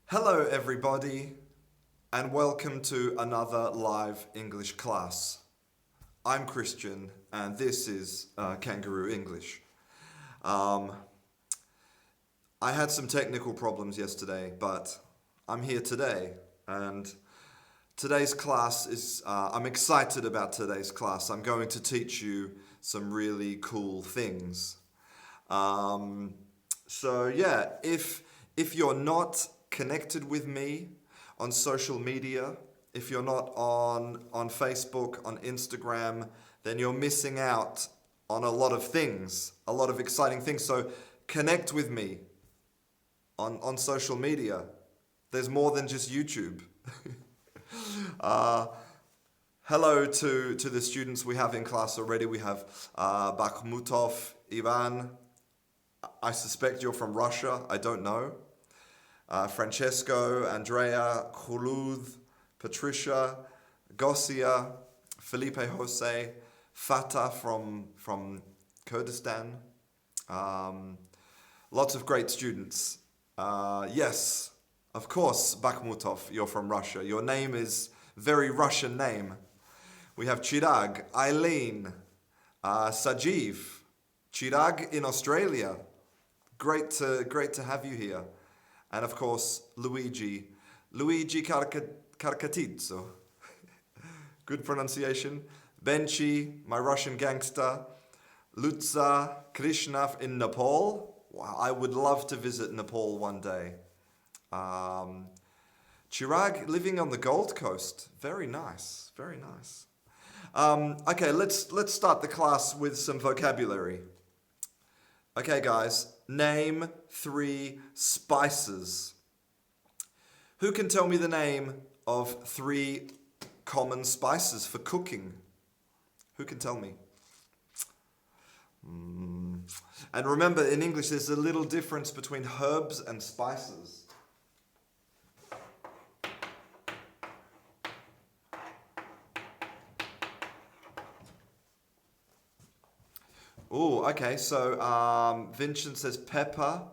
Hello, everybody, and welcome to another live English class. I'm Christian, and this is Canguro English. Um, I had some technical problems yesterday, but I'm here today, and today's class is, I'm excited about today's class. I'm going to teach you some really cool things. Um, so, if you're not connected with me on social media, if you're not on Facebook, on Instagram, then you're missing out on a lot of things, a lot of exciting things. So connect with me on social media. There's more than just YouTube. uh, Hello to the students we have in class already. We have Bakhmutov, Ivan. I suspect you're from Russia. I don't know. Francesco, Andrea, Khulud, Patricia, Gosia, Felipe Jose, Fatah from Kurdistan. Lots of great students. Yes, of course, Bakhmutov, you're from Russia. Your name is very Russian name. We have Chirag, Eileen, Sajiv, Chirag in Australia. Great to have you here. And of course, Luigi Carcatizzo. Good pronunciation. Benchi, my Russian gangster. Lutza Krishnav in Nepal. Wow, I would love to visit Nepal one day. Chirag living on the Gold Coast. Very nice, very nice. Okay, let's start the class with some vocabulary. Okay, guys, name 3 spices. Who can tell me the name of 3 common spices for cooking? Who can tell me? And remember, in English, there's a little difference between herbs and spices. Oh, okay. So Vincent says pepper,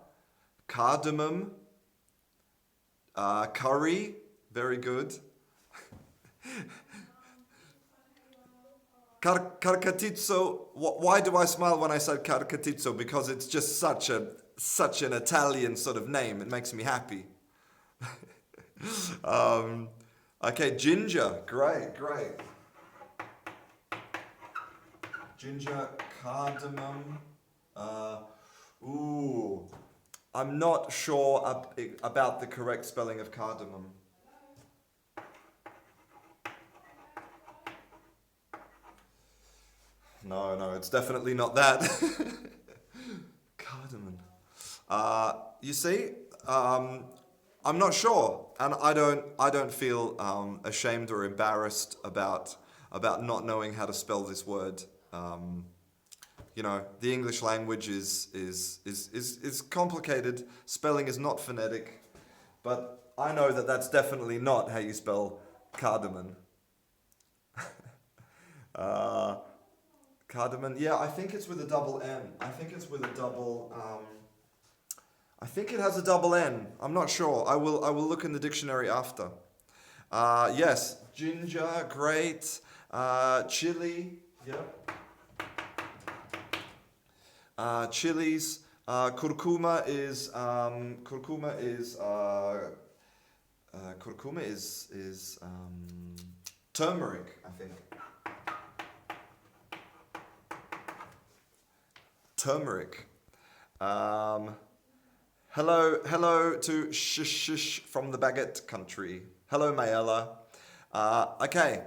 cardamom, curry. Very good. Carcatizzo. Why do I smile when I say carcatizzo? Because it's just such an Italian sort of name. It makes me happy. Okay, ginger. Great. Ginger, cardamom. I'm not sure about the correct spelling of cardamom. No, it's definitely not that. Cardamom. You see, I'm not sure, and I don't feel ashamed or embarrassed about not knowing how to spell this word. The English language is complicated. Spelling is not phonetic, but I know that that's definitely not how you spell cardamom. Cardamom. Yeah, I think it's with a double M. I think it's with a double. I think it has a double N. I'm not sure. I will look in the dictionary after. Yes, ginger, great. Chili. Yep. Chilies. Curcuma is turmeric, I think. Turmeric. Hello to Shish from the baguette country. Hello, Mayella. Okay.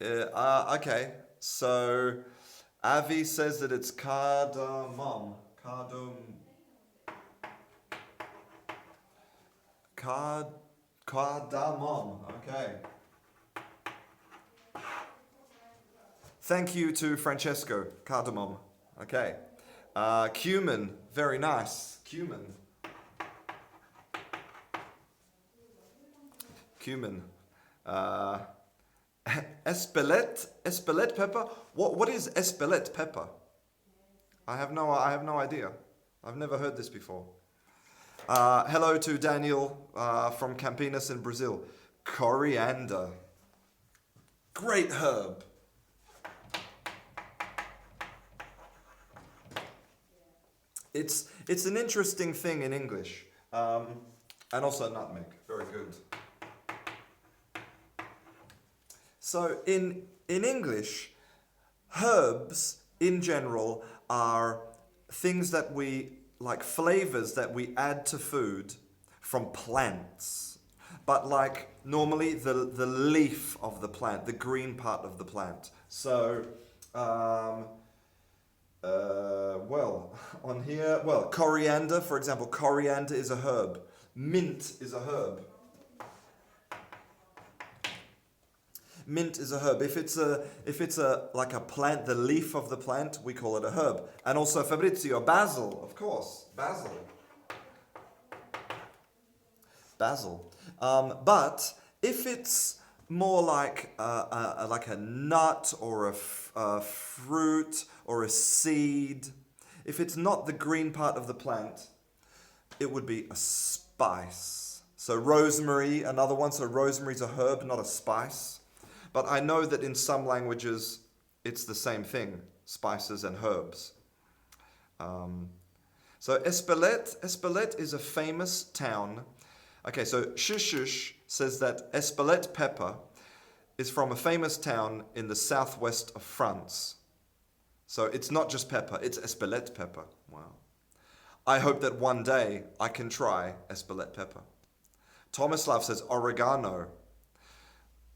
Okay. So Avi says that it's cardamom. Cardamom. Okay. Thank you to Francesco. Cardamom. Okay. Cumin. Very nice. Cumin. Espelette pepper. What is espelette pepper? I have no idea. I've never heard this before. Hello to Daniel from Campinas in Brazil. Coriander. Great herb. It's an interesting thing in English. And also nutmeg. Very good. So in English, herbs in general are things that we, like flavors that we add to food from plants. But like normally the leaf of the plant, the green part of the plant. So, on here, coriander, for example, coriander is a herb. Mint is a herb. Mint is a herb. If it's a like a plant, the leaf of the plant, we call it a herb. And also Fabrizio, basil, of course, basil. Basil. But if it's more like a nut or a fruit or a seed, if it's not the green part of the plant, it would be a spice. So rosemary, another one. So rosemary's a herb, not a spice. But I know that in some languages it's the same thing, spices and herbs. So Espelette is a famous town. Okay, so Shush says that Espelette pepper is from a famous town in the southwest of France. So it's not just pepper, it's Espelette pepper. Wow. I hope that one day I can try Espelette pepper. Tomislav says oregano.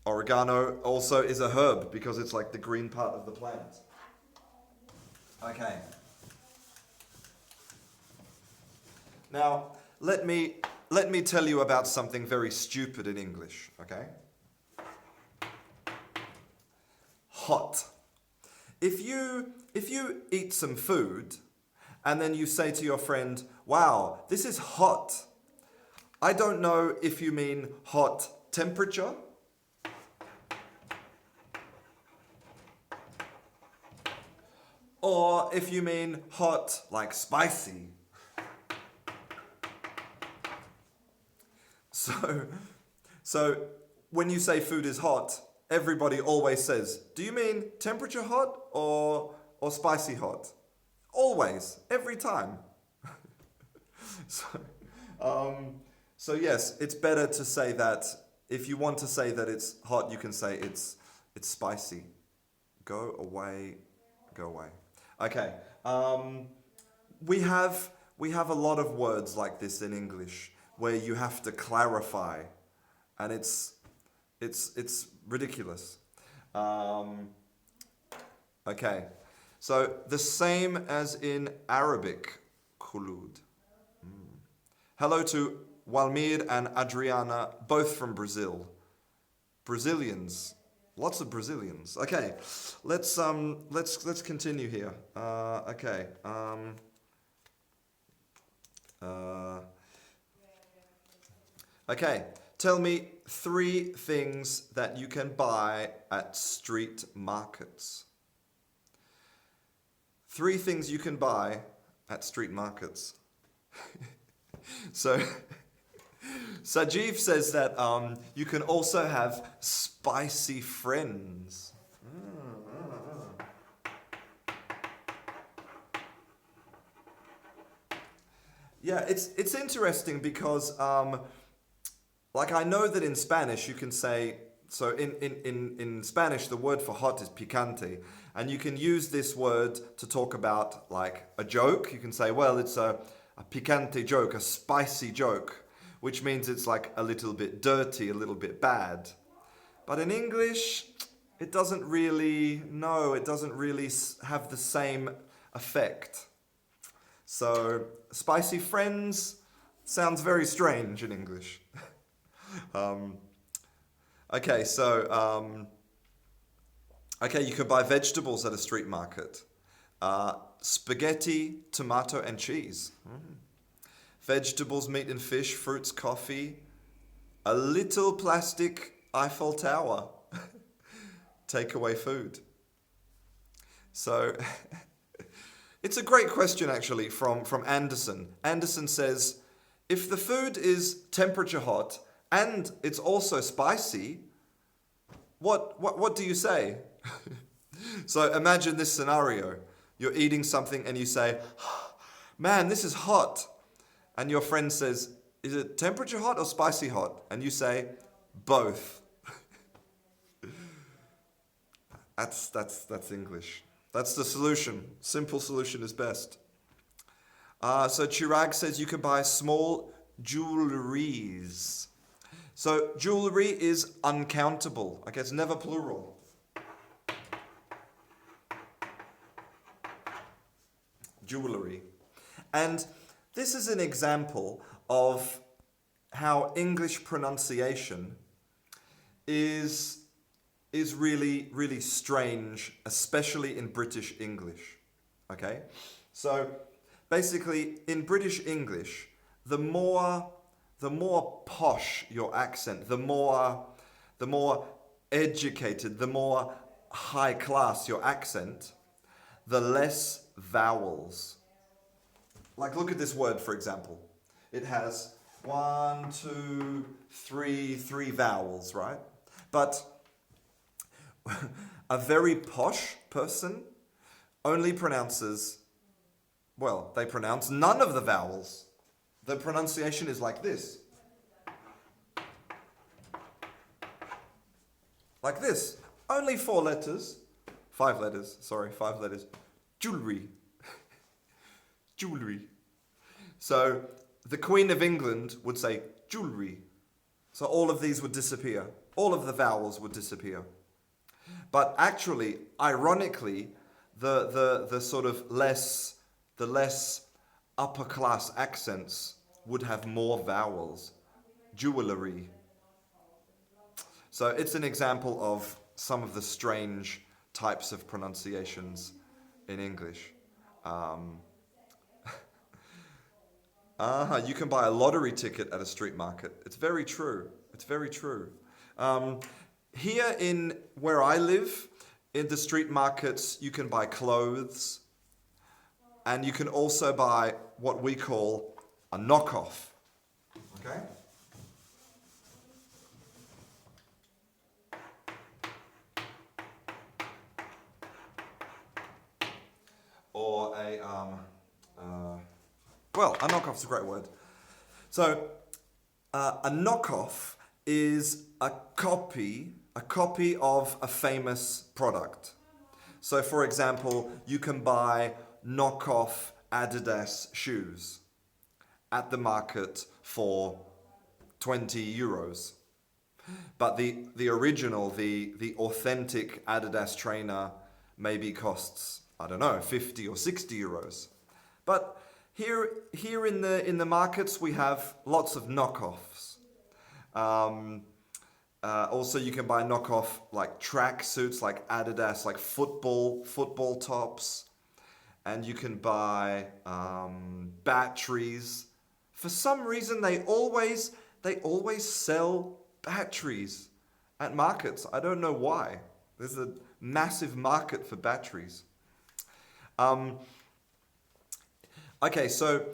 Oregano also is a herb because it's like the green part of the plant. Okay. Now, let me tell you about something very stupid in English, okay? Hot. If you eat some food and then you say to your friend, "Wow, this is hot." I don't know if you mean hot temperature or if you mean hot like spicy. So when you say food is hot, everybody always says, "Do you mean temperature hot or spicy hot?" Always, every time. So yes, it's better to say that. If you want to say that it's hot, you can say it's spicy. Go away, go away. Okay. We have a lot of words like this in English where you have to clarify, and it's ridiculous. Okay. So the same as in Arabic, khulud. Hello to Walmir and Adriana, both from Brazil. Brazilians. Lots of Brazilians. Okay, let's continue here. Okay. Okay. Tell me 3 things that you can buy at street markets. 3 things you can buy at street markets. So Sajiv says that you can also have spicy friends. Yeah, it's interesting because like I know that in Spanish you can say, so in Spanish the word for hot is picante, and you can use this word to talk about like a joke. You can say, well, it's a picante joke, a spicy joke, which means it's like a little bit dirty, a little bit bad. But in English, it doesn't really have the same effect. So, spicy friends sounds very strange in English. Okay, so, you could buy vegetables at a street market. Spaghetti, tomato, and cheese. Vegetables, meat and fish, fruits, coffee, a little plastic Eiffel Tower. Takeaway food. So, it's a great question actually from Anderson. Anderson says, if the food is temperature hot and it's also spicy, what do you say? So imagine this scenario. You're eating something and you say, man, this is hot. And your friend says, is it temperature hot or spicy hot? And you say, both. That's English. That's the solution. Simple solution is best. So Chirag says you can buy small jewelries. So jewelry is uncountable. Okay, it's never plural. Jewelry. And this is an example of how English pronunciation is really, really strange, especially in British English. Okay? So basically, in British English, the more posh your accent, the more educated, the more high class your accent, the less vowels. Like, look at this word, for example. It has 1, 2, 3 vowels, right? But a very posh person only pronounces, well, they pronounce none of the vowels. The pronunciation is like this. Like this. Only 4 letters. 5 letters. Sorry, 5 letters. Jewelry. Jewelry. So the Queen of England would say jewelry. So all of these would disappear. All of the vowels would disappear. But actually, ironically, the sort of less upper class accents would have more vowels. Jewelry. So it's an example of some of the strange types of pronunciations in English. You can buy a lottery ticket at a street market. It's very true. It's very true. Here in where I live, in the street markets, you can buy clothes, and you can also buy what we call a knockoff. Okay? Or a knockoff's a great word. So, a knockoff is a copy of a famous product. So, for example, you can buy knockoff Adidas shoes at the market for 20 euros. But the original, the authentic Adidas trainer maybe costs, I don't know, 50 or 60 euros. But here in the markets we have lots of knockoffs. Also, you can buy knockoff like track suits, like Adidas, like football tops, and you can buy batteries. For some reason, they always sell batteries at markets. I don't know why. There's a massive market for batteries. Okay, so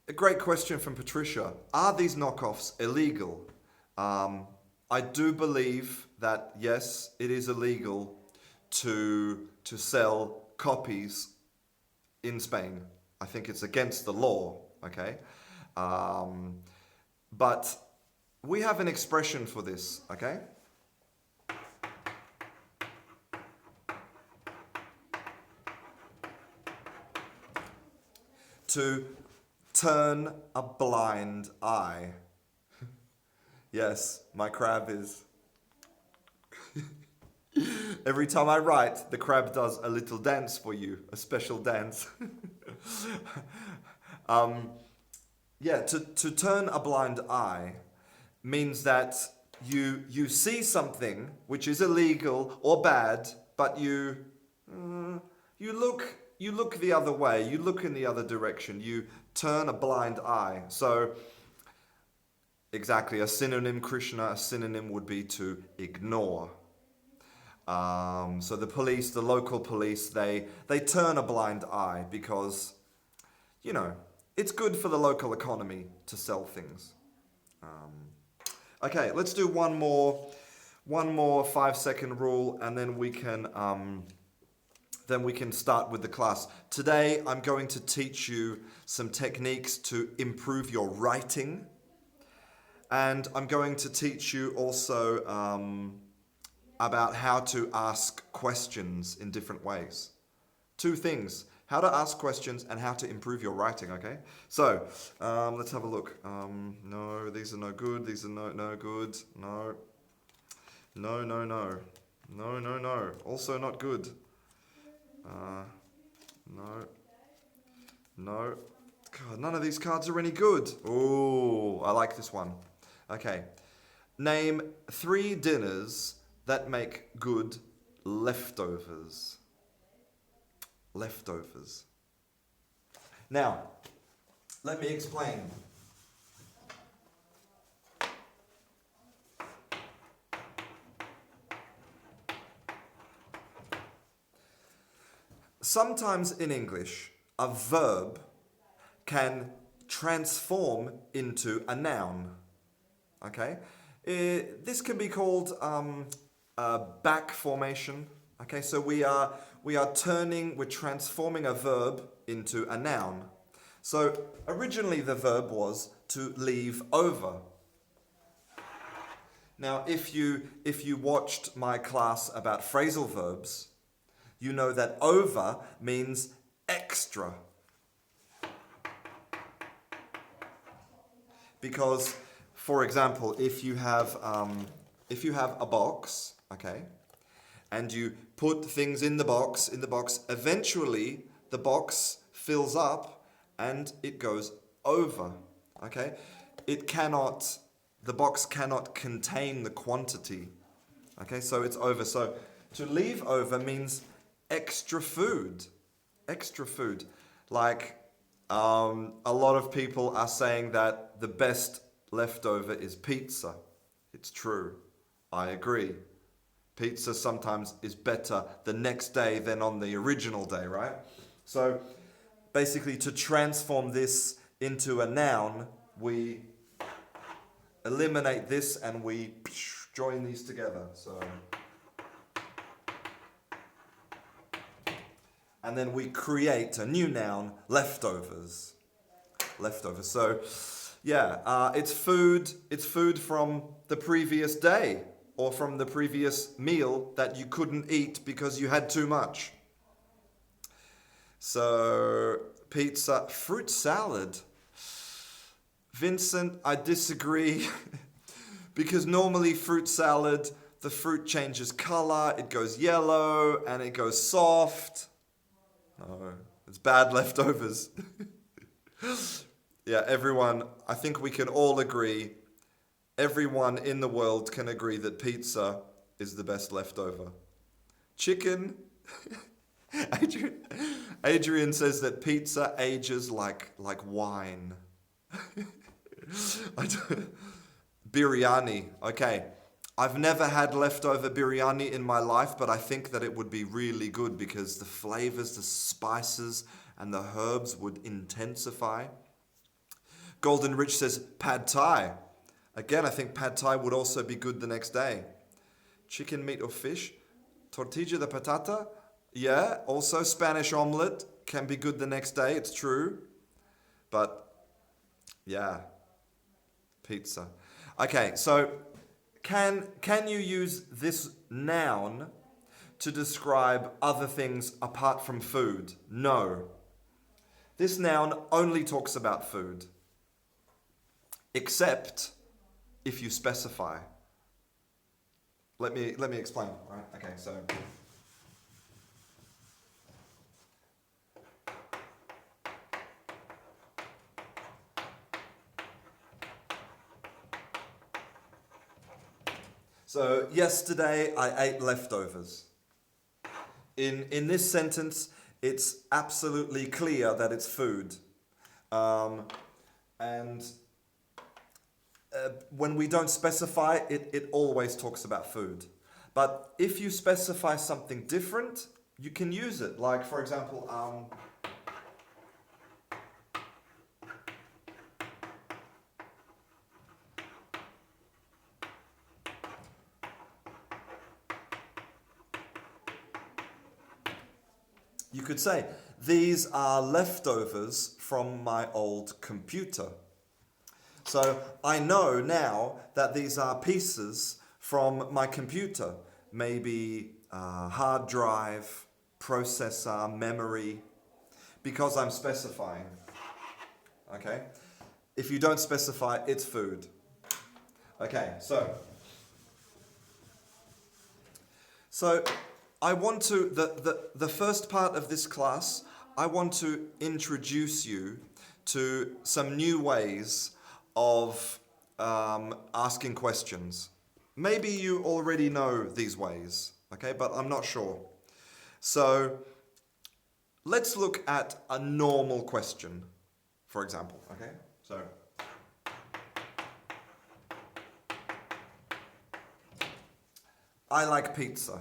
a great question from Patricia. Are these knockoffs illegal? I do believe that, yes, it is illegal to sell copies in Spain. I think it's against the law, okay? But we have an expression for this, okay? To turn a blind eye. Yes, my crab is. Every time I write, the crab does a little dance for you, a special dance. To turn a blind eye means that you see something which is illegal or bad, but you look the other way, you look in the other direction, you turn a blind eye. So, exactly, a synonym, Krishna, a synonym would be to ignore. So the local police, they turn a blind eye because, it's good for the local economy to sell things. Okay, let's do one more 5-second rule, and then we can start with the class. Today, I'm going to teach you some techniques to improve your writing, and I'm going to teach you also about how to ask questions in different ways. Two things: how to ask questions and how to improve your writing, okay? So, let's have a look. No, these are no good. These are no good. No. No, no, no. No, no, no. Also not good. No. No. God, none of these cards are any good. Oh, I like this one. Okay. Name 3 dinners that make good leftovers. Leftovers. Now, let me explain. Sometimes in English, a verb can transform into a noun. Okay? This can be called a back formation. Okay, so we're transforming a verb into a noun. So originally the verb was to leave over. Now, if you watched my class about phrasal verbs, you know that over means extra. Because, for example, if you have a box, okay, and you put things in the box, eventually the box fills up and it goes over. Okay? The box cannot contain the quantity. Okay, so it's over. So to leave over means extra food. Extra food. Like, a lot of people are saying that the best leftover is pizza. It's true. I agree. Pizza sometimes is better the next day than on the original day, right? So basically, to transform this into a noun, we eliminate this and we join these together. So, and then we create a new noun, leftovers. Leftovers. So, yeah, it's food. It's food from the previous day or from the previous meal that you couldn't eat because you had too much. So, pizza, fruit salad. Vincent, I disagree. Because normally fruit salad, the fruit changes color, it goes yellow and it goes soft. No, it's bad leftovers. Yeah, I think we can all agree, everyone in the world can agree that pizza is the best leftover. Chicken, Adrian says that pizza ages like wine. Biryani, okay. I've never had leftover biryani in my life, but I think that it would be really good because the flavors, the spices, and the herbs would intensify. Golden Rich says pad thai. Again, I think pad thai would also be good the next day. Chicken, meat, or fish. Tortilla de patata. Yeah, also Spanish omelette can be good the next day. It's true. But, yeah, pizza. Okay, so can you use this noun to describe other things apart from food? No. This noun only talks about food, except if you specify. Let me explain. Right? Okay, so yesterday I ate leftovers. In this sentence, it's absolutely clear that it's food. When we don't specify, it always talks about food. But if you specify something different, you can use it. Like, for example, You could say, these are leftovers from my old computer. So I know now that these are pieces from my computer. Maybe hard drive, processor, memory, because I'm specifying. Okay? If you don't specify, it's food. Okay, so I want to, the first part of this class, I want to introduce you to some new ways of asking questions. Maybe you already know these ways, okay, but I'm not sure. So let's look at a normal question, for example, okay? So I like pizza.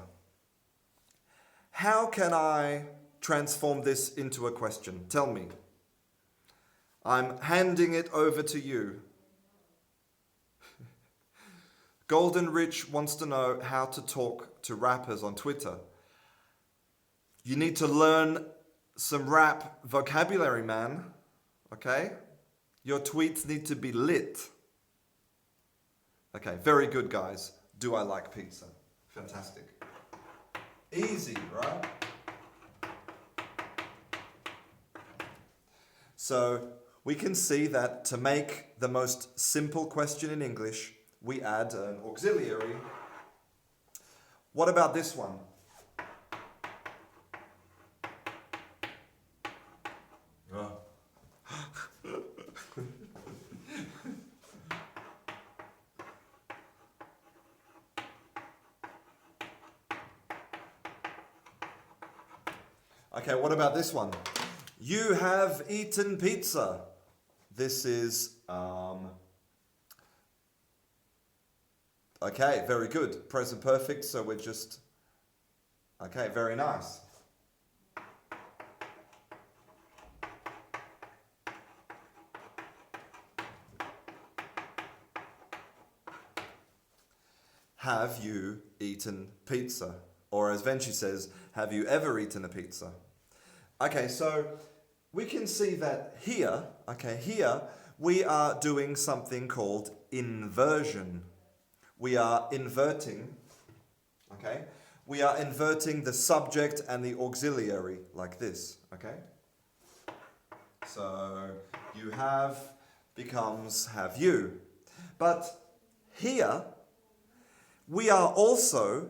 How can I transform this into a question? Tell me. I'm handing it over to you. Golden Rich wants to know how to talk to rappers on Twitter. You need to learn some rap vocabulary, man. Okay? Your tweets need to be lit. Okay, very good, guys. Do I like pizza? Fantastic. Easy, right? So we can see that to make the most simple question in English, we add an auxiliary. What about this one? Oh. Okay, what about this one? You have eaten pizza. This is, okay, very good. Present perfect, so we're just, okay, very nice. Have you eaten pizza? Or as Venci says, have you ever eaten a pizza? Okay, so we can see that here, here we are doing something called inversion. We are inverting, okay? We are inverting the subject and the auxiliary like this, okay? So you have becomes have you. But here we are also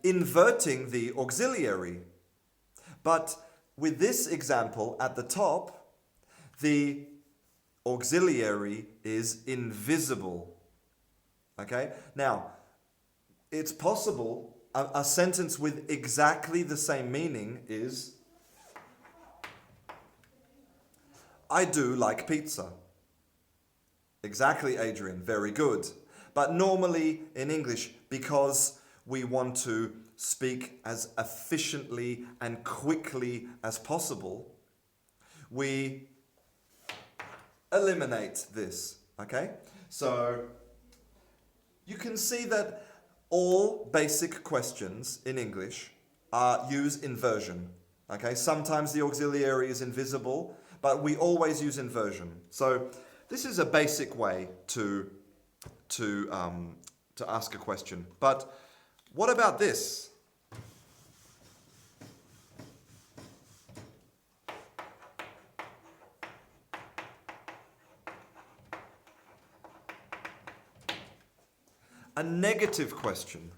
inverting the auxiliary. But with this example at the top, the auxiliary is invisible. Okay? Now, it's possible a sentence with exactly the same meaning is I do like pizza. Exactly, Adrian. Very good. But normally in English, because we want to speak as efficiently and quickly as possible, we eliminate this, okay? So you can see that all basic questions in English use inversion, okay? Sometimes the auxiliary is invisible, but we always use inversion. So this is a basic way to ask a question. But what about this? A negative question.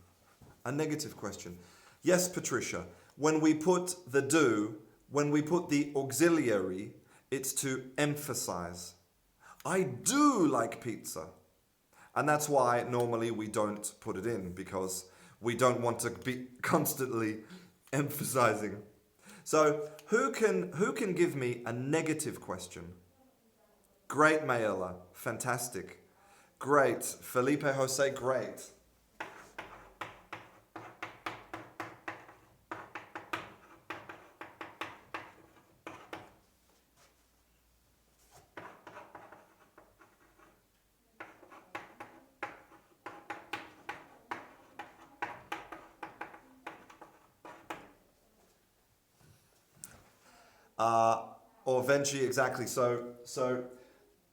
A negative question. Yes, Patricia, when we put the do, when we put the auxiliary, it's to emphasize. I do like pizza. And that's why normally we don't put it in, because we don't want to be constantly emphasizing. So who can give me a negative question? Great, Mayela. Fantastic. Great. Felipe Jose, great. uh, or Venchi, exactly. So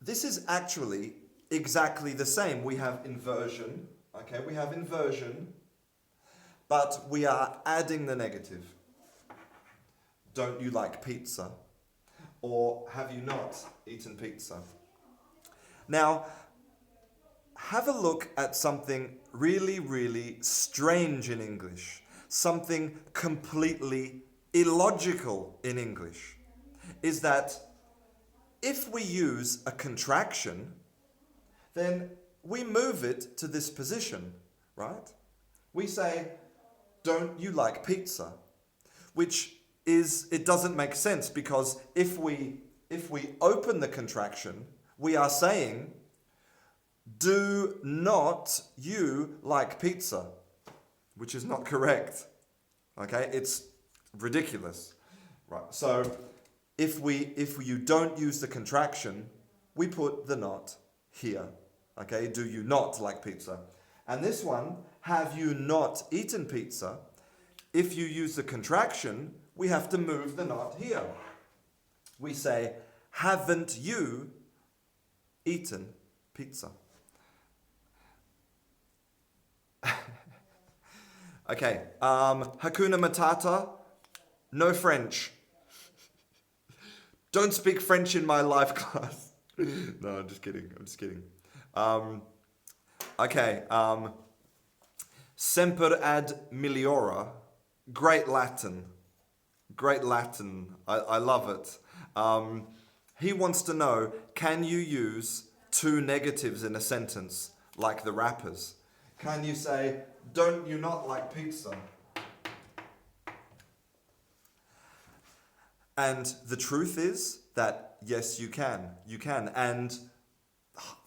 this is actually exactly the same. We have inversion, okay? We have inversion, but we are adding the negative. Don't you like pizza? Or have you not eaten pizza? Now, have a look at something really, really strange in English. Something completely illogical in English. Is that if we use a contraction, then we move it to this position, right? We say, don't you like pizza? Which is, it doesn't make sense because if we open the contraction, we are saying, do not you like pizza? Which is not correct. Okay, it's ridiculous. Right. So if you don't use the contraction, we put the not here. Okay, do you not like pizza? And this one, have you not eaten pizza? If you use the contraction, we have to move the not here. We say, haven't you eaten pizza? Okay, Hakuna Matata, no French. Don't speak French in my live class. No, I'm just kidding. Okay, Semper ad meliora, great Latin. I love it. He wants to know, can you use two negatives in a sentence like the rappers? Can you say, don't you not like pizza? And the truth is that yes, you can. You can. And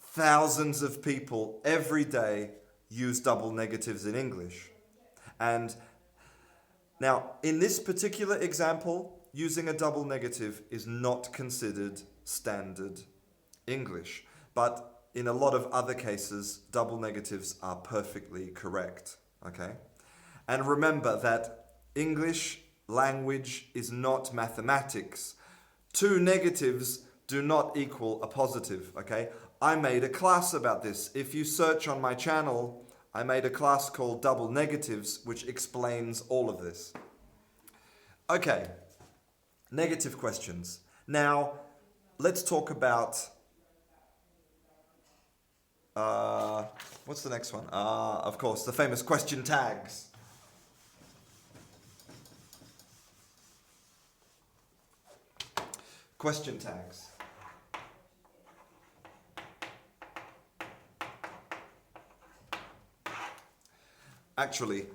thousands of people every day use double negatives in English. And now, in this particular example, using a double negative is not considered standard English. But in a lot of other cases, double negatives are perfectly correct. Okay? And remember that English language is not mathematics. Two negatives do not equal a positive. Okay? I made a class about this. If you search on my channel, I made a class called Double Negatives, which explains all of this. Okay, negative questions. Now, let's talk about... what's the next one? Of course, the famous question tags. Question tags. Actually,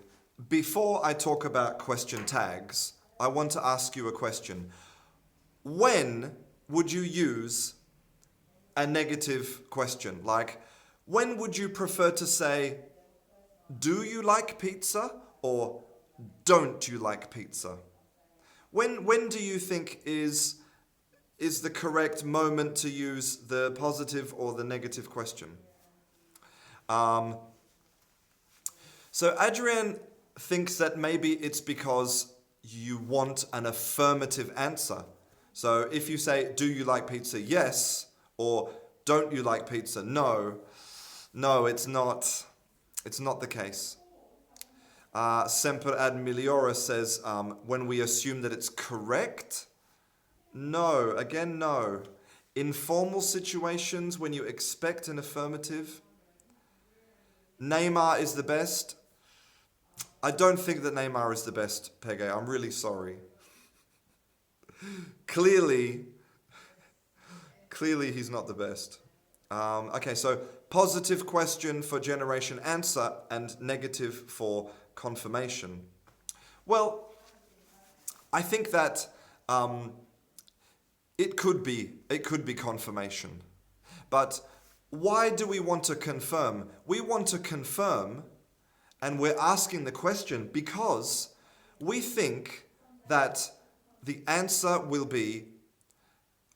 before I talk about question tags, I want to ask you a question. When would you use a negative question? Like, when would you prefer to say, do you like pizza? Or don't you like pizza? When do you think is the correct moment to use the positive or the negative question? So Adrian thinks that maybe it's because you want an affirmative answer. So if you say, do you like pizza? Yes. Or don't you like pizza? No. No, it's not. It's not the case. Semper ad meliora says, when we assume that it's correct? No. Again, no. Informal situations, when you expect an affirmative? Neymar is the best? I don't think that Neymar is the best, Pege. I'm really sorry. Clearly he's not the best. Okay, so positive question for generation answer and negative for confirmation. Well, I think that it could be confirmation. But why do we want to confirm? We want to confirm, and we're asking the question because we think that the answer will be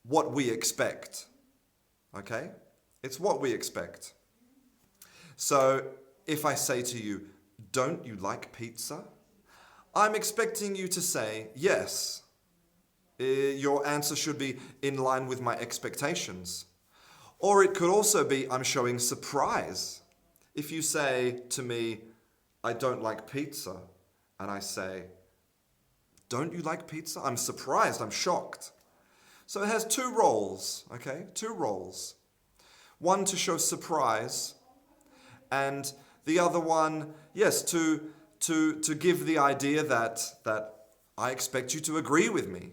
what we expect. Okay? It's what we expect. So if I say to you, don't you like pizza? I'm expecting you to say yes. Your answer should be in line with my expectations. Or it could also be, I'm showing surprise. If you say to me, I don't like pizza, and I say, don't you like pizza? I'm surprised, I'm shocked. So it has two roles, okay? Two roles. One to show surprise, and the other one, yes, to give the idea that I expect you to agree with me.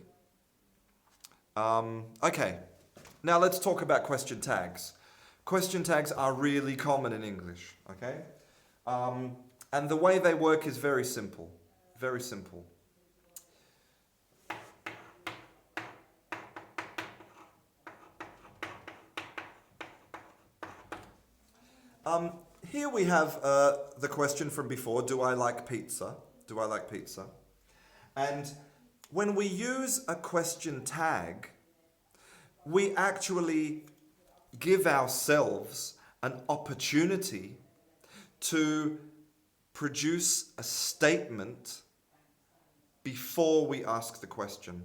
Okay, now let's talk about question tags. Question tags are really common in English, okay? And the way they work is very simple, very simple. Here we have the question from before, do I like pizza? Do I like pizza? And when we use a question tag, we actually give ourselves an opportunity to produce a statement before we ask the question.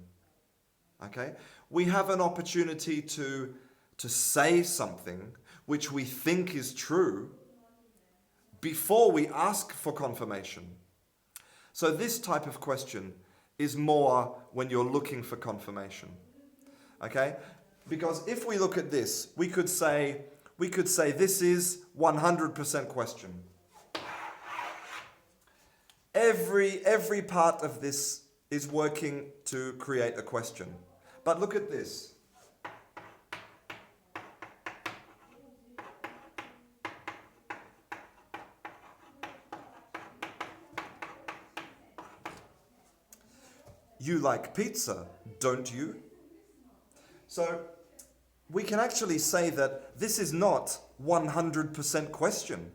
Okay? We have an opportunity to say something which we think is true before we ask for confirmation. So this type of question is more when you're looking for confirmation. Okay? Because if we look at this, we could say this is 100% question. Every part of this is working to create a question. But look at this. You like pizza, don't you? So we can actually say that this is not 100% question.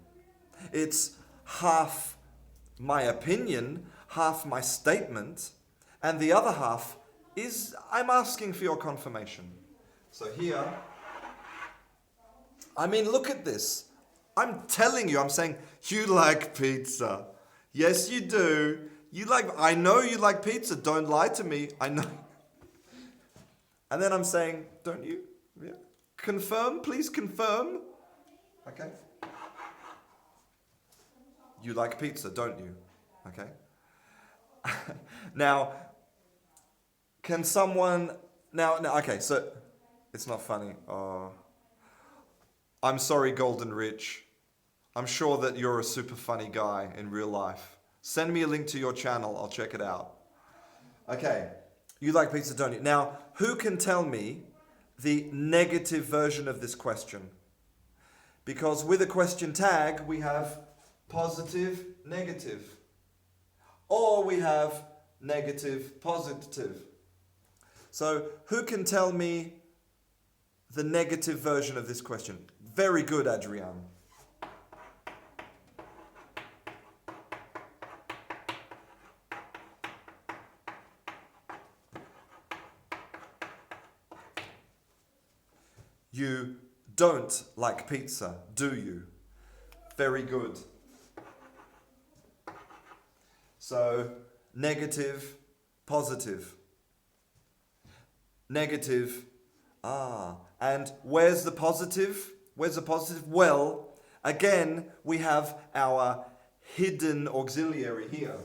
It's half my opinion, half my statement, and the other half is I'm asking for your confirmation. So here, I mean, look at this. I'm telling you, I'm saying, you like pizza. Yes, you do. I know you like pizza. Don't lie to me. I know. And then I'm saying, don't you? Yeah. Confirm, please confirm. Okay. You like pizza, don't you? Okay. Now, can someone okay, so it's not funny. Oh. I'm sorry, Golden Rich. I'm sure that you're a super funny guy in real life. Send me a link to your channel. I'll check it out. Okay. You like pizza, don't you? Now, who can tell me the negative version of this question? Because with a question tag, we have positive, negative. Or we have negative, positive. So, who can tell me the negative version of this question? Very good, Adrian. You don't like pizza, do you? Very good. So, negative, positive. Negative. And where's the positive? Where's the positive? Well, again, we have our hidden auxiliary here.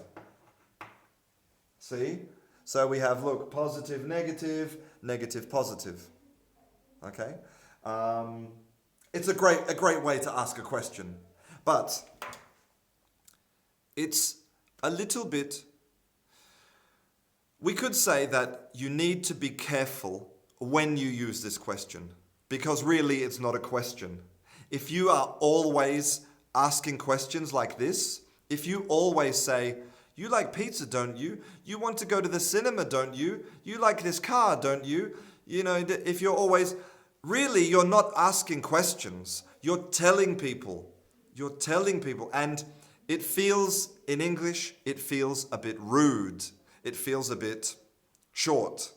See? So we have, look, positive, negative, negative, positive. Okay? It's a great way to ask a question. But it's a little bit... We could say that you need to be careful when you use this question, because really it's not a question. If you are always asking questions like this, if you always say, you like pizza, don't you? You want to go to the cinema, don't you? You like this car, don't you? You know, if you're always... Really, you're not asking questions. You're telling people. You're telling people. And it feels, in English, it feels a bit rude. It feels a bit short.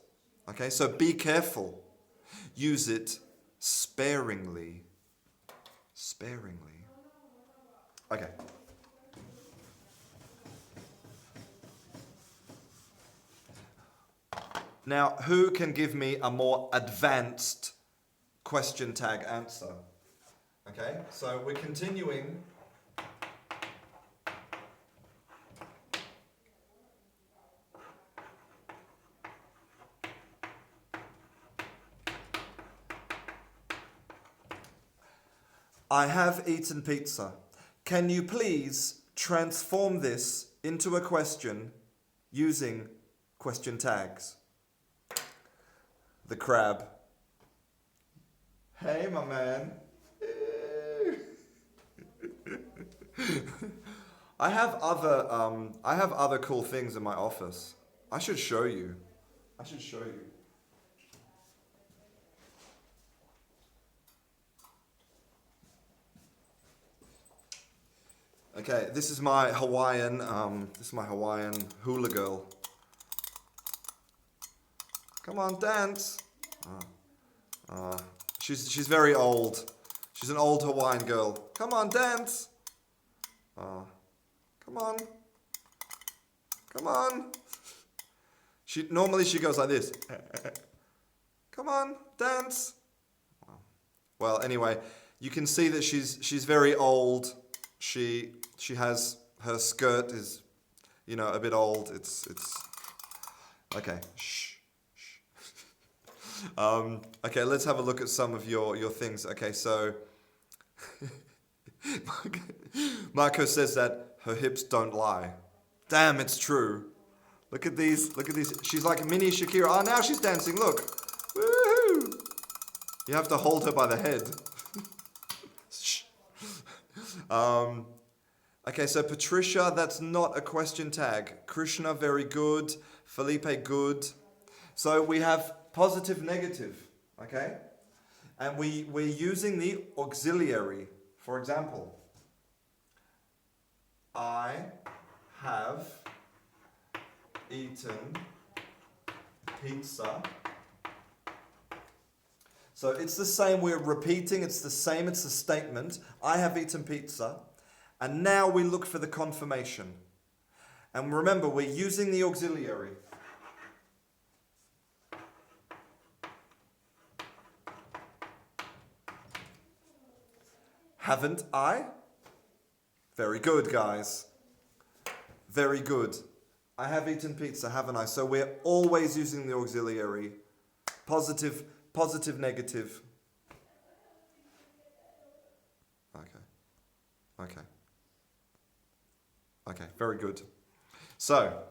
Okay, so be careful. Use it sparingly. Sparingly. Okay. Now, who can give me a more advanced question tag answer? Okay, so we're continuing. I have eaten pizza. Can you please transform this into a question using question tags? The crab. Hey, my man. I have other cool things in my office. I should show you. Okay, this is my Hawaiian hula girl. Come on, dance. She's very old. She's an old Hawaiian girl. Come on, dance. Come on. Come on. Normally she goes like this. Come on, dance. Well, anyway, you can see that she's very old. She has, her skirt is, a bit old. It's okay. Shh. Okay, let's have a look at some of your things. Okay, so Marco says that her hips don't lie. Damn, it's true. Look at these. She's like a mini Shakira. Oh, now she's dancing. Look. Woohoo! You have to hold her by the head. Shh. Okay, so Patricia, that's not a question tag. Krishna, very good. Felipe, good. So we have positive, negative, okay? And we're using the auxiliary. For example, I have eaten pizza. So it's the same, we're repeating, it's the same, it's a statement. I have eaten pizza. And now we look for the confirmation. And remember, we're using the auxiliary. Haven't I? Very good, guys. Very good. I have eaten pizza, haven't I? So we're always using the auxiliary. Positive, negative. Okay, very good. So,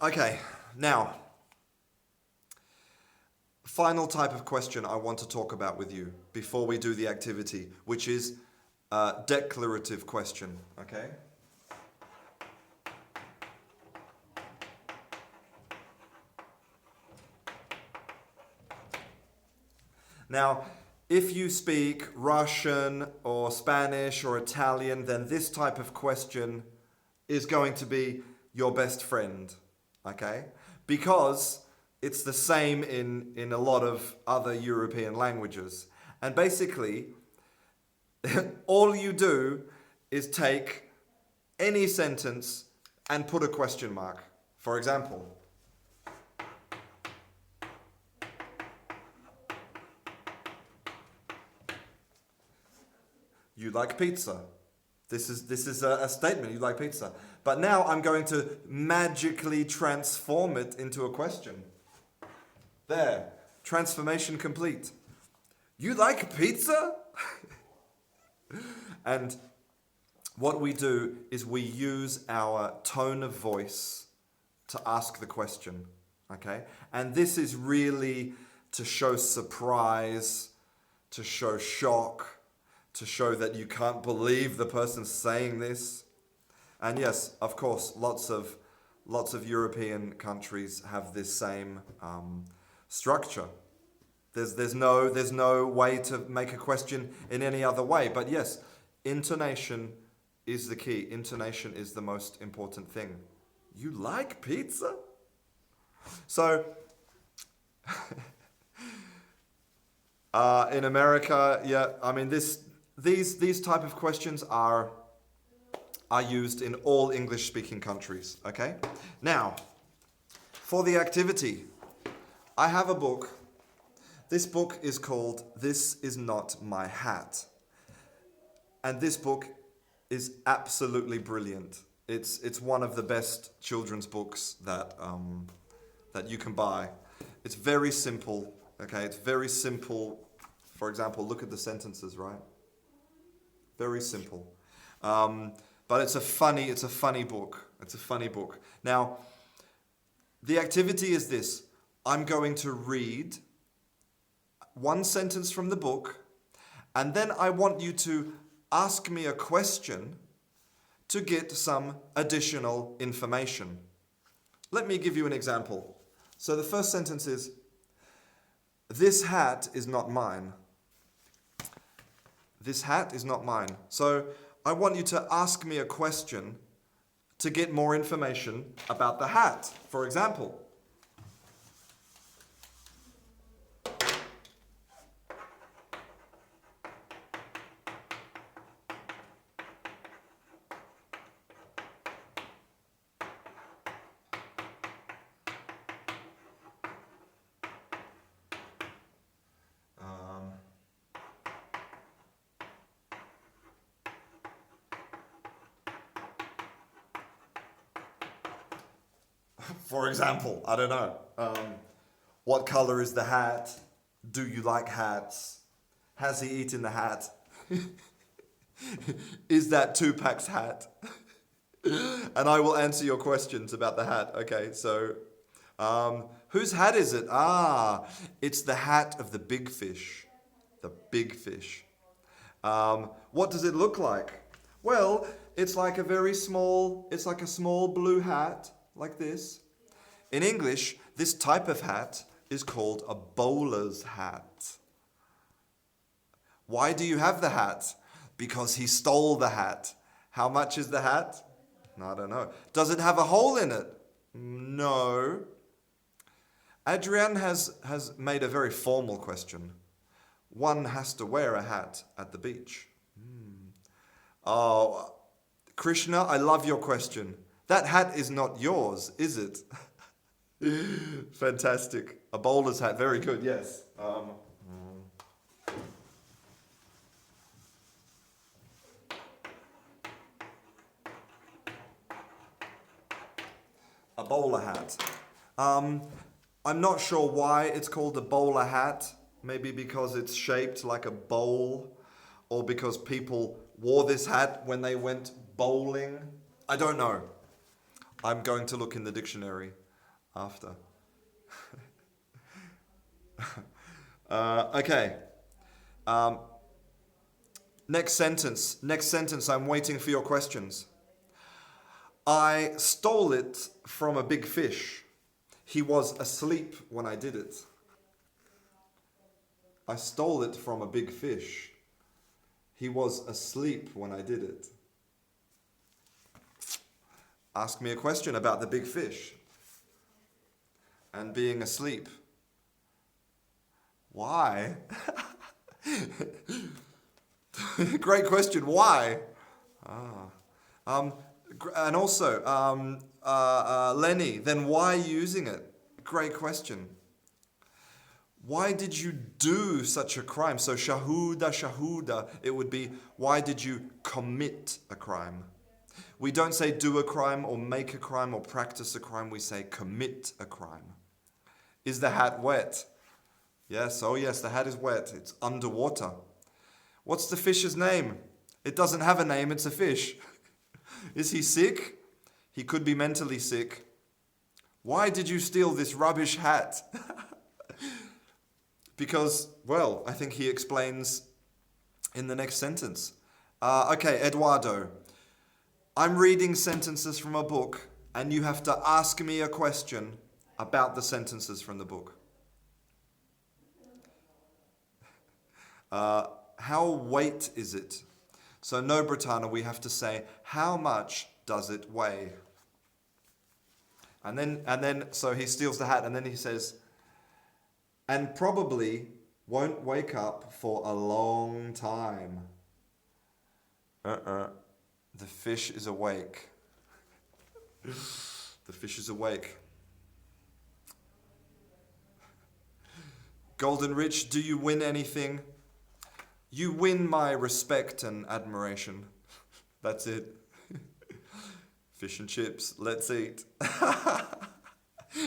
okay, now, final type of question I want to talk about with you before we do the activity, which is a declarative question, okay? Now, if you speak Russian or Spanish or Italian, then this type of question is going to be your best friend, okay? Because it's the same in a lot of other European languages. And basically, all you do is take any sentence and put a question mark. For example, you like pizza. This is a statement, you like pizza. But now I'm going to magically transform it into a question. There, transformation complete. You like pizza? And what we do is we use our tone of voice to ask the question, okay? And this is really to show surprise, to show shock, to show that you can't believe the person's saying this. And yes, of course, lots of European countries have this same structure. There's no way to make a question in any other way. But yes, intonation is the key. Intonation is the most important thing. You like pizza? So, in America, yeah, I mean, these type of questions are are used in all English-speaking countries, okay? Now, for the activity, I have a book. This book is called This Is Not My Hat. And this book is absolutely brilliant. It's one of the best children's books that you can buy. It's very simple, okay? It's very simple. For example, look at the sentences, right? Very simple. But it's a funny book. It's a funny book. Now, the activity is this. I'm going to read one sentence from the book, and then I want you to ask me a question to get some additional information. Let me give you an example. So the first sentence is, this hat is not mine. This hat is not mine. So I want you to ask me a question to get more information about the hat. For example, I don't know. What color is the hat? Do you like hats? Has he eaten the hat? Is that Tupac's hat? And I will answer your questions about the hat. Okay, so whose hat is it? It's the hat of the big fish. The big fish. What does it look like? Well, it's like a small blue hat, like this. In English, this type of hat is called a bowler's hat. Why do you have the hat? Because he stole the hat. How much is the hat? I don't know. Does it have a hole in it? No. Adrian has made a very formal question. One has to wear a hat at the beach. Oh, Krishna, I love your question. That hat is not yours, is it? Fantastic. A bowler's hat. Very good, yes. A bowler hat. I'm not sure why it's called a bowler hat. Maybe because it's shaped like a bowl, or because people wore this hat when they went bowling. I don't know. I'm going to look in the dictionary after. Okay. Next sentence. I'm waiting for your questions. I stole it from a big fish. He was asleep when I did it. I stole it from a big fish. He was asleep when I did it. Ask me a question about the big fish and being asleep. Why? Great question. Why? And also, Lenny, then why using it? Great question. Why did you do such a crime? So shahuda, it would be, why did you commit a crime? We don't say do a crime or make a crime or practice a crime. We say commit a crime. Is the hat wet? Yes, oh yes, the hat is wet. It's underwater. What's the fish's name? It doesn't have a name, it's a fish. Is he sick? He could be mentally sick. Why did you steal this rubbish hat? Because, well, I think he explains in the next sentence. Okay, Eduardo. I'm reading sentences from a book, and you have to ask me a question about the sentences from the book. How weight is it? So no, Britannia, we have to say, how much does it weigh? And then, so he steals the hat, and then he says, and probably won't wake up for a long time. The fish is awake. The fish is awake. Golden Rich, do you win anything? You win my respect and admiration. That's it. Fish and chips, let's eat.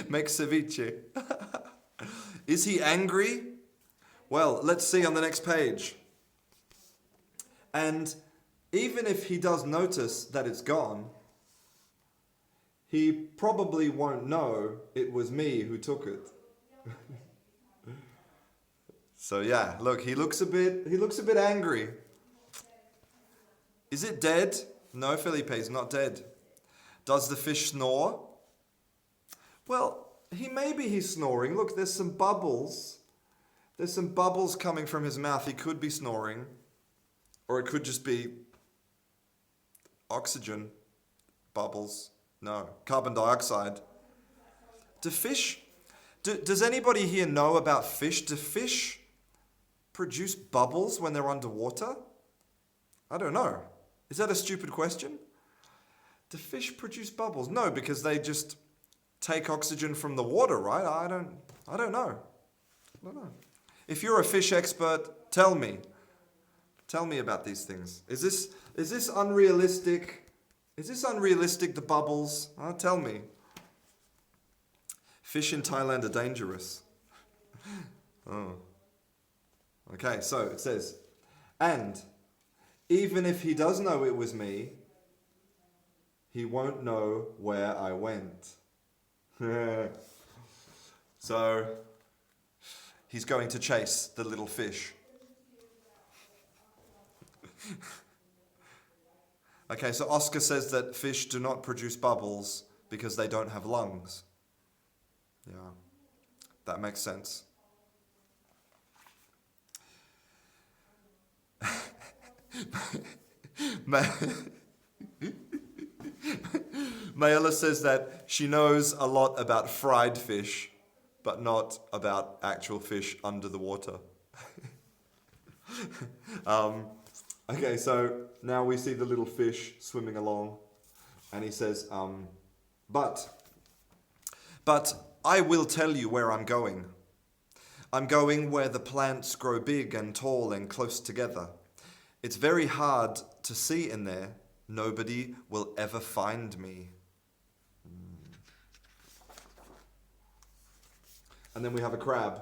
Make ceviche. Is he angry? Well, let's see on the next page. And even if he does notice that it's gone, he probably won't know it was me who took it. So yeah, look, he looks a bit angry. Is it dead? No, Felipe, it's not dead. Does the fish snore? Well, maybe he's snoring. Look, there's some bubbles. There's some bubbles coming from his mouth. He could be snoring. Or it could just be oxygen bubbles. No, carbon dioxide. Does anybody here know about fish? Do fish produce bubbles when they're underwater? I don't know. Is that a stupid question? Do fish produce bubbles? No, because they just take oxygen from the water, right? I don't know. I don't know. If you're a fish expert, tell me. Tell me about these things. Is this unrealistic? Is this unrealistic, the bubbles? Tell me. Fish in Thailand are dangerous. Oh. Okay, so it says, and even if he does know it was me, he won't know where I went. So he's going to chase the little fish. Okay, so Oscar says that fish do not produce bubbles because they don't have lungs. Yeah, that makes sense. Mayla says that she knows a lot about fried fish, but not about actual fish under the water. Okay, so now we see the little fish swimming along, and he says, but I will tell you where I'm going. I'm going where the plants grow big and tall and close together. It's very hard to see in there. Nobody will ever find me. And then we have a crab.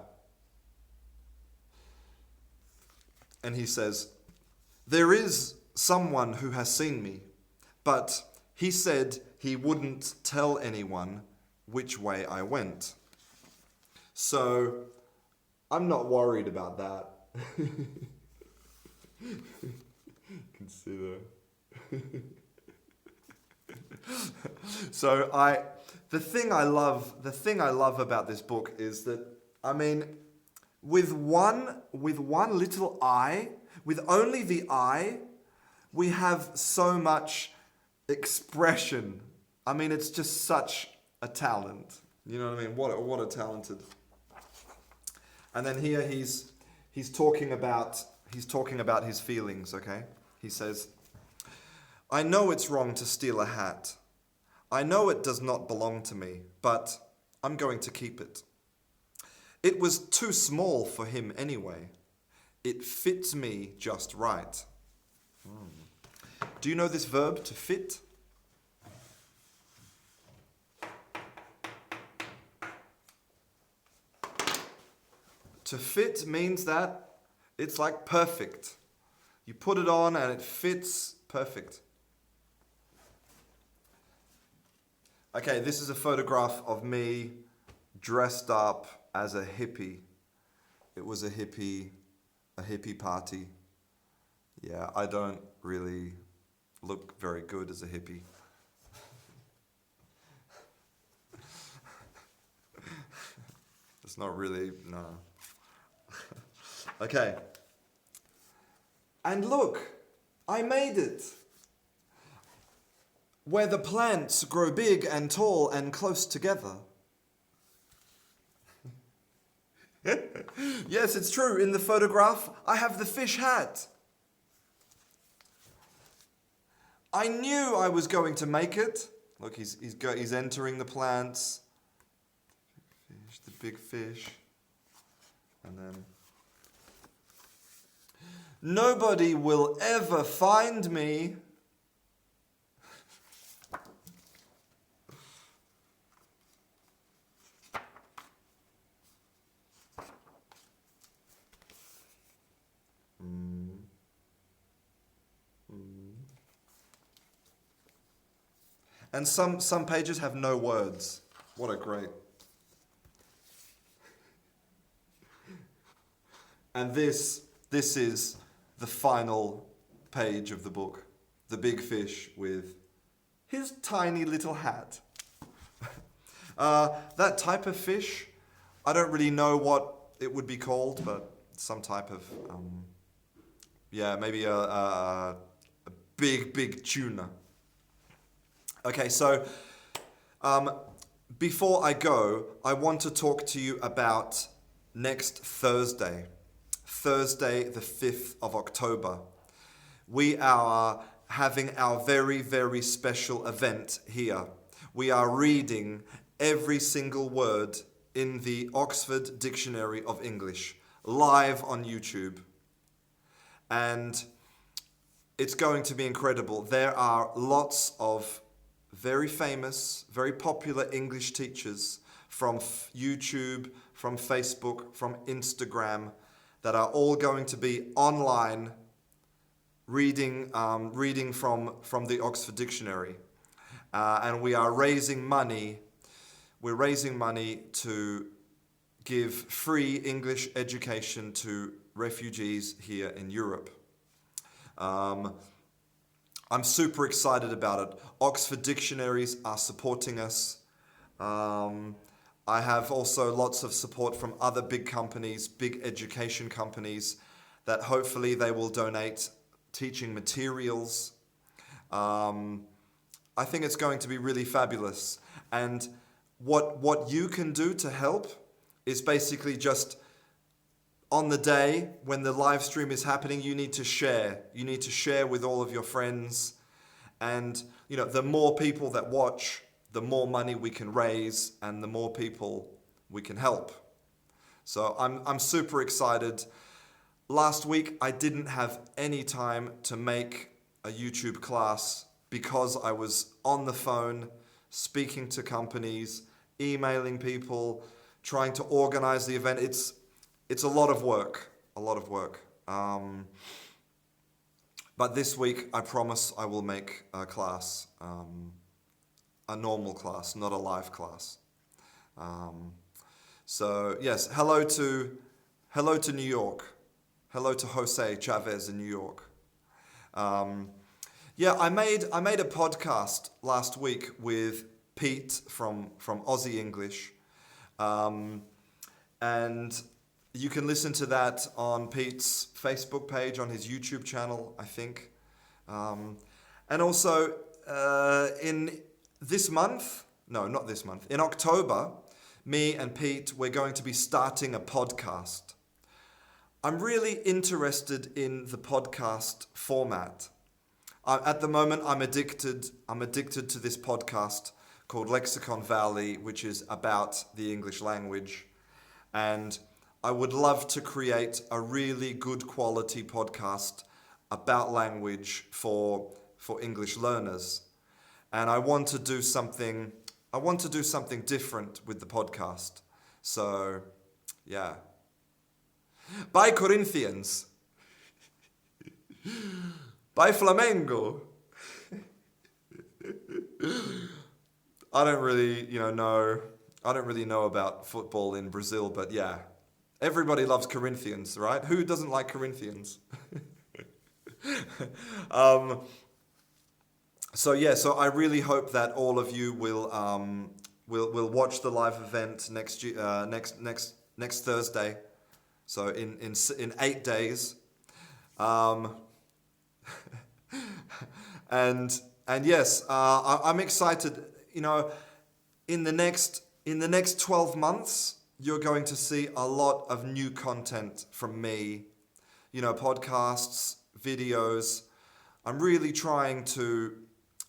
And he says, there is someone who has seen me, but he said he wouldn't tell anyone which way I went. So I'm not worried about that. Consider. So the thing I love about this book is that, I mean, with one little eye, with only the eye, we have so much expression. I mean, it's just such a talent. You know what I mean? What a talented. And then here he's talking about his feelings, okay? He says, I know it's wrong to steal a hat. I know it does not belong to me, but I'm going to keep it. It was too small for him anyway. It fits me just right. Do you know this verb, to fit? To fit means that it's like perfect. You put it on and it fits perfect. Okay, this is a photograph of me dressed up as a hippie. It was a hippie party. Yeah, I don't really look very good as a hippie. It's not really, no. Okay. And look, I made it. Where the plants grow big and tall and close together. Yes, it's true. In the photograph, I have the fish hat. I knew I was going to make it. Look, he's entering the plants. Fish, the big fish. And then... Nobody will ever find me. And some pages have no words. What a great... And this is the final page of the book. The big fish with his tiny little hat. That type of fish, I don't really know what it would be called, but some type of, maybe a big tuna. Okay, so before I go, I want to talk to you about next Thursday, the 5th of October. We are having our very, very special event here. We are reading every single word in the Oxford Dictionary of English, live on YouTube. And it's going to be incredible. There are lots of very famous, very popular English teachers from YouTube, from Facebook, from Instagram, that are all going to be online reading from the Oxford Dictionary. And we are raising money. We're raising money to give free English education to refugees here in Europe. I'm super excited about it. Oxford Dictionaries are supporting us. I have also lots of support from other big companies, big education companies, that hopefully they will donate teaching materials. I think it's going to be really fabulous. And what you can do to help is basically just on the day when the live stream is happening, you need to share. You need to share with all of your friends. And, the more people that watch, the more money we can raise and the more people we can help. So I'm super excited. Last week, I didn't have any time to make a YouTube class because I was on the phone, speaking to companies, emailing people, trying to organize the event. It's a lot of work, but this week, I promise I will make a class, a normal class, not a live class. So yes, hello to New York. Hello to Jose Chavez in New York. I made a podcast last week with Pete from Aussie English, and you can listen to that on Pete's Facebook page, on his YouTube channel, I think. And also, in October, me and Pete, we're going to be starting a podcast. I'm really interested in the podcast format. At the moment, I'm addicted to this podcast called Lexicon Valley, which is about the English language. And I would love to create a really good quality podcast about language for English learners. And I want to do something different with the podcast. So, yeah. Bye Corinthians. Bye Flamengo. I don't really know about football in Brazil, but yeah. Everybody loves Corinthians, right? Who doesn't like Corinthians? So I really hope that all of you will watch the live event next Thursday. So in 8 days. And yes, I'm excited. In the next 12 months, you're going to see a lot of new content from me. Podcasts, videos. I'm really trying to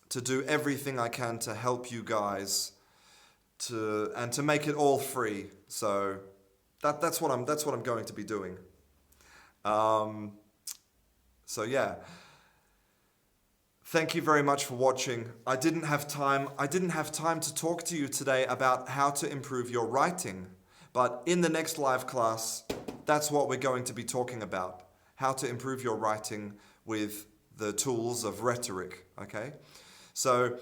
to do everything I can to help you guys to make it all free. So that's what I'm going to be doing. So yeah. Thank you very much for watching. I didn't have time to talk to you today about how to improve your writing. But in the next live class, that's what we're going to be talking about. How to improve your writing with the tools of rhetoric, okay? So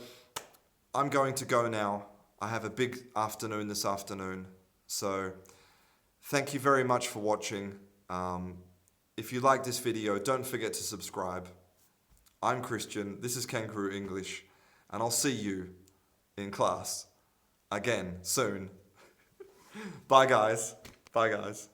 I'm going to go now. I have a big afternoon this afternoon. So thank you very much for watching. If you like this video, don't forget to subscribe. I'm Christian, this is Canguro English, and I'll see you in class again soon. Bye guys. Bye guys.